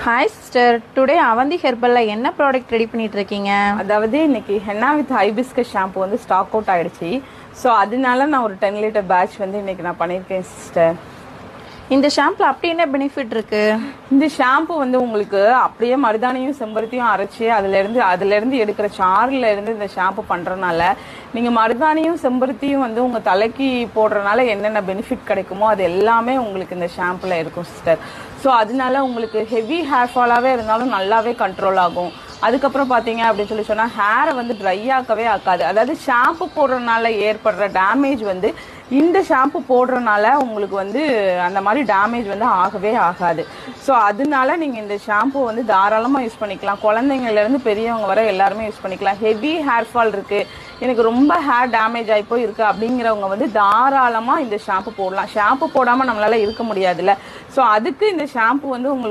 Hi sister, today Avanti ஹெர்பல்ல என்ன product ready பண்ணிட்டு இருக்கீங்க? அதாவது இன்னைக்கு ஹென்னா வித் ஹைபிஸ்கஸ் ஷாம்பு வந்து ஸ்டாக் அவுட் ஆயிடுச்சு. ஸோ அதனால நான் ஒரு 10 லிட்டர் பேட்ச் வந்து இன்னைக்கு நான் பண்ணியிருக்கேன் சிஸ்டர். இந்த ஷாம்புல அப்படி என்ன பெனிஃபிட் இருக்கு? இந்த ஷாம்பு வந்து உங்களுக்கு அப்படியே மருதாணியும் செம்பருத்தியும் அரைச்சி அதுல இருந்து எடுக்கிற சாறுல இருந்து இந்த ஷாம்பு பண்றதுனால நீங்க மருதாணியும் செம்பருத்தியும் வந்து உங்க தலைக்கு போடுறதுனால என்னென்ன பெனிஃபிட் கிடைக்குமோ அது எல்லாமே உங்களுக்கு இந்த ஷாம்புல இருக்கும் சிஸ்டர். ஸோ அதனால உங்களுக்கு ஹெவி ஹேர் ஃபாலாவே இருந்தாலும் நல்லாவே கண்ட்ரோல் ஆகும். அதுக்கப்புறம் பார்த்தீங்க அப்படின்னு சொல்லி சொன்னால் ஹேரை வந்து ட்ரை ஆக்கவே ஆக்காது. அதாவது ஷாம்பு போடுறதுனால ஏற்படுற டேமேஜ் வந்து இந்த ஷாம்பு போடுறதுனால உங்களுக்கு வந்து அந்த மாதிரி டேமேஜ் வந்து ஆகவே ஆகாது. ஸோ அதனால நீங்கள் இந்த ஷாம்பு வந்து தாராளமாக யூஸ் பண்ணிக்கலாம். குழந்தைங்கள்லேருந்து பெரியவங்க வர எல்லாருமே யூஸ் பண்ணிக்கலாம். ஹெவி ஹேர் ஃபால் இருக்குது, எனக்கு ரொம்ப ஹேர் டேமேஜ் ஆகி போய் இருக்குது அப்படிங்கிறவங்க வந்து தாராளமாக இந்த ஷாம்பு போடலாம். ஷாம்பு போடாமல் நம்மளால இருக்க முடியாதுல்ல. ஸோ அதுக்கு இந்த ஷாம்பு வந்து உங்களுக்கு